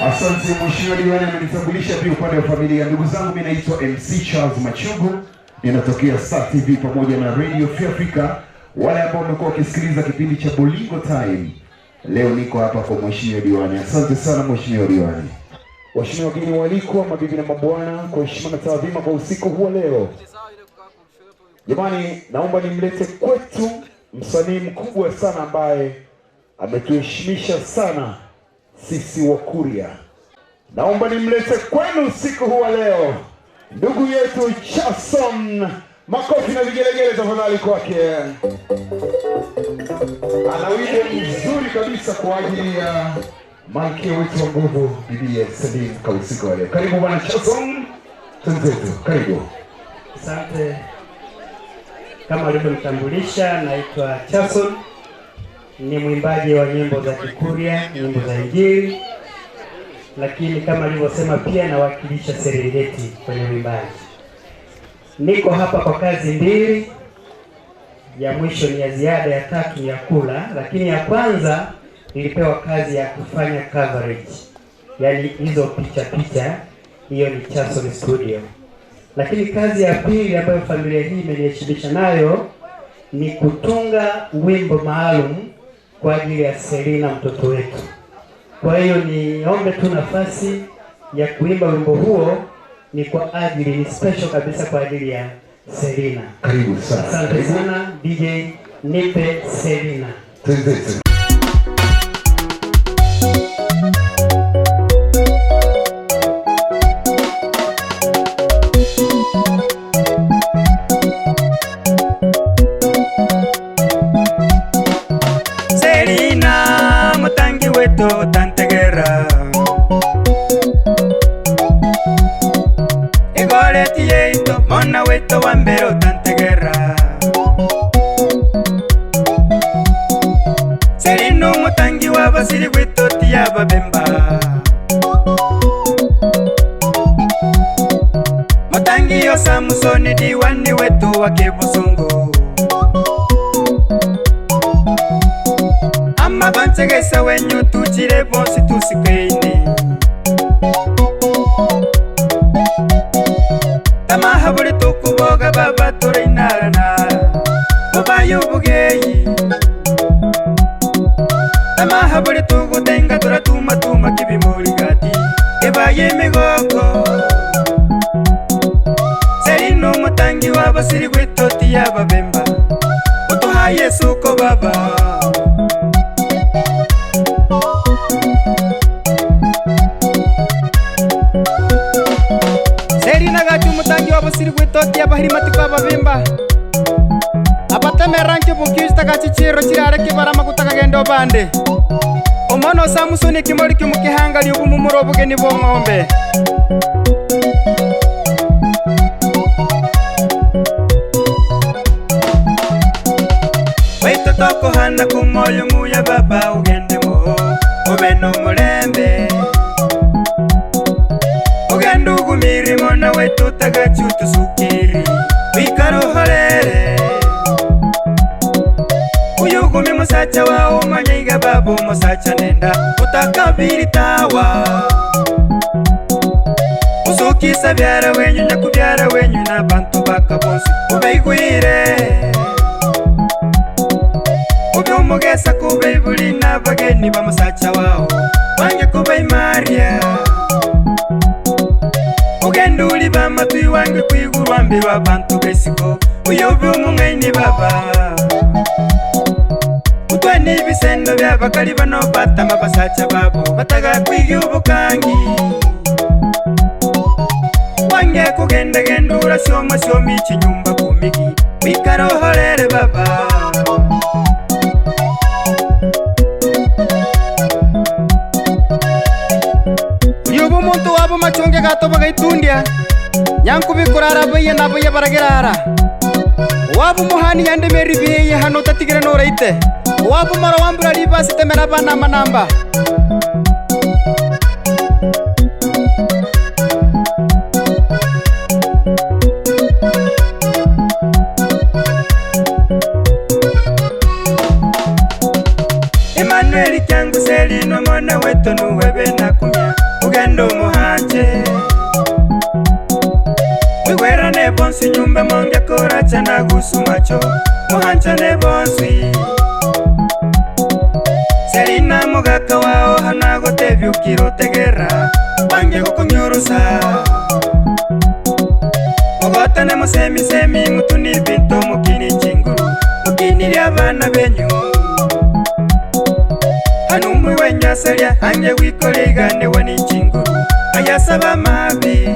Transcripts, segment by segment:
Asante Mheshimiwa Diwani amenitambulisha pia upande wa familia. Ndugu zangu, mimi naitwa MC Charles Machugu. Ninatokea Star TV pamoja na Radio Free Africa. Wale ambao wamekuwa wakisikiliza kipindi cha Bolingo Time, leo niko hapa kwa Mheshimiwa Diwani. Asante sana Mheshimiwa Diwani. Waheshimiwa wageni waalikwa, mabibi na mabwana, kwa heshima na taadhima kwa usiku huu leo, jamani, naomba nimlete kwetu msanii mkubwa sana ambaye ametuheshimisha sana sisi wa Kuria. Naomba nimlete kwenu usiku huu leo ndugu yetu Chason. Makofi na vigelegele tafadhali kwake. Ana wimbo mzuri kabisa kwa ajili ya malkia wetu wa nguvu Bibi Celine kwa usiku wa leo. Karibu bwana Chason. Tunzetu, karibu. Asante. Kama alivyonitambulisha, naitwa Chason. Ni mwimbaji wa nyimbo za Kikuria, nyimbo za Injili. Lakini kama alivyosema pia nawakilisha Serengeti kwenye uimbaji. Niko hapa kwa kazi mbili. Ya mwisho ni ya ziada, ya tatu ya kula, lakini ya kwanza nilipewa kazi ya kufanya coverage. Yaani hizo picha, hiyo ni Chason Studio. Lakini kazi ya pili ambayo familia hii imeniheshimisha nayo ni kutunga wimbo maalum kwa ajili ya Selina mtoto wetu. Kwa hiyo niombe tu nafasi ya kuimba wimbo huo, ni kwa ajili, ni special kabisa kwa ajili ya Selina. Karibu sana. Asante sana DJ, nipe Selina. Tunzetu. Selina mutangi wetu tantegera, igoreti yeito mona wetu wambero tantegera. Selina mutangi wabasiri wetu tiyaba bemba, mutangi yo Samusoni diwani wetu wa Kibusungu. Amabantegesa wenyu tuchire bonsi tusikeine, tamaha buri tukuboga baba turinarana mubayo bugeyi, tamaha buri tugutenga turatuma kibimuri gati ebaye migogo. Selina mutangi wabasiri wetu tiyaba bemba, utuhaye suko baba. Selina gachu mutangi wabasiri wetu tiyaba hirimati kwa babemba, abatemeranke bukista gachichiro chirare kibarama kutaka gendo bande. Omono Samusoni kimori kimukihanga lyubumumuro bugeni bong'ombe. Weito toko hana kumoyo nguya baba ugendemo, ubeno mulembe ugenda ugumirimo na wetu tagachu tusukiri wikaro holere. Uyugumi musacha wa umanyiga babu musacha nenda utakabiri tawa, usukisa byara wenyu nyakubyara wenyu na bantu bakabonsi ubeigwire, ubyumugesa kubeibuli na bageni ba musacha wao wange kubeimaria. Ugenda uli bamatwi wange kwigurwa mbiru abantu besiko uyobi umung'aini baba. Utweni ibisendo by'abakali bano batama basacha babo bataga kwiga ubukangi, wange kugenda gendura shomi ikinyumba kumigi wikaroholere baba. Yubu muntu wabo machonge gato bagaitundia nyankubikurara baye nabaye baragerara, wabo muhani yandemeri biye hano tatigire no reite, wabo mara wambura libasi temera bana manamba. Emmanuel kyangu Selina mwana wetu nuwebe nakumya, busu macho muhanchane bonsi Selina mugaka wao hanago tevyukiro tegera bange kukunyurusa Mugotane musemi semi mutuni binto mukini chinguru mukini lyabana benyu Hanumwe wenyasalya anje wikolegane wani chinguru ayasaba mabi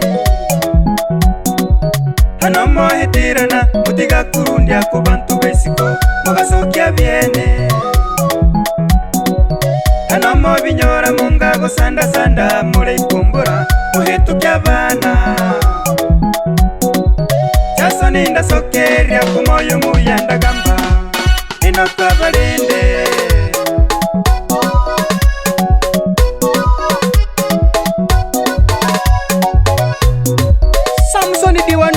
Hanomo hitirana mutiga kurundya ku bantu besiko mugasokya byene Hanomo binyora mungago sanda sanda mure kumbura muhetukya bana Jasoni ndasokerya ku moyo muyanda gamba inokwabalinde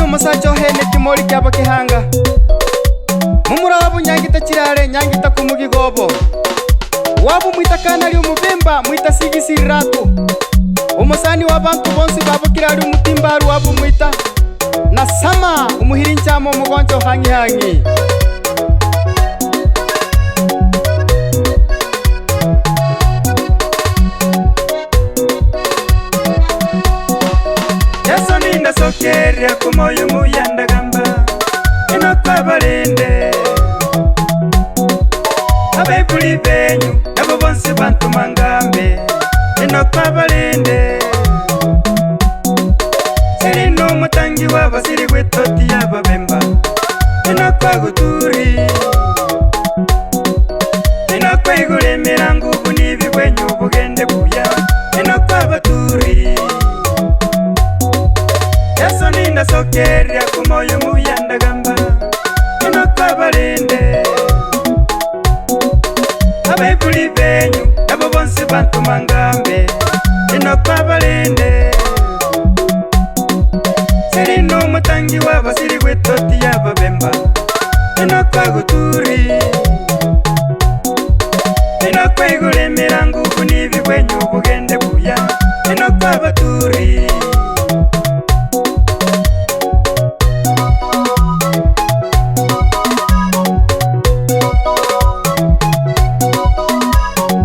Musacho hene kimori kyaba kihanga Mumura wabu nyangita chirare nyangita kumugigobo Wabu mwita kanali umubemba mwita sigisiratu Umusani wabantu bonsi babu kirari umutimbaru wabu mwita Nasama umuhirinchamo mugoncho hangi hangi Sokerya kumoyo muyanda gamba inokwabalinde Abebuli benyu nabo bonse bantu mangambe inokwabalinde Selino mutangi wabasiri gwetoti yababemba inokwaguturi Inokwaigulemera ngubu nibigwenyu bugende buya inokwabaturi Jasoni ndasokerya ku moyo muyanda gamba inokwabalinde Abebuli benyu nabo bonse bantu mangambe inokwabalinde Selino mutangi wabasiri gwetoti yababemba inokwaguturi Inokwaigulemera ngubu nibigwenyu bugende buya inokwabaturi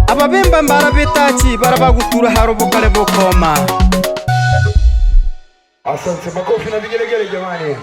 Ababemba mbara betachi barabagutura harobokale bokoma Asante, makofi na vigelegele jamani.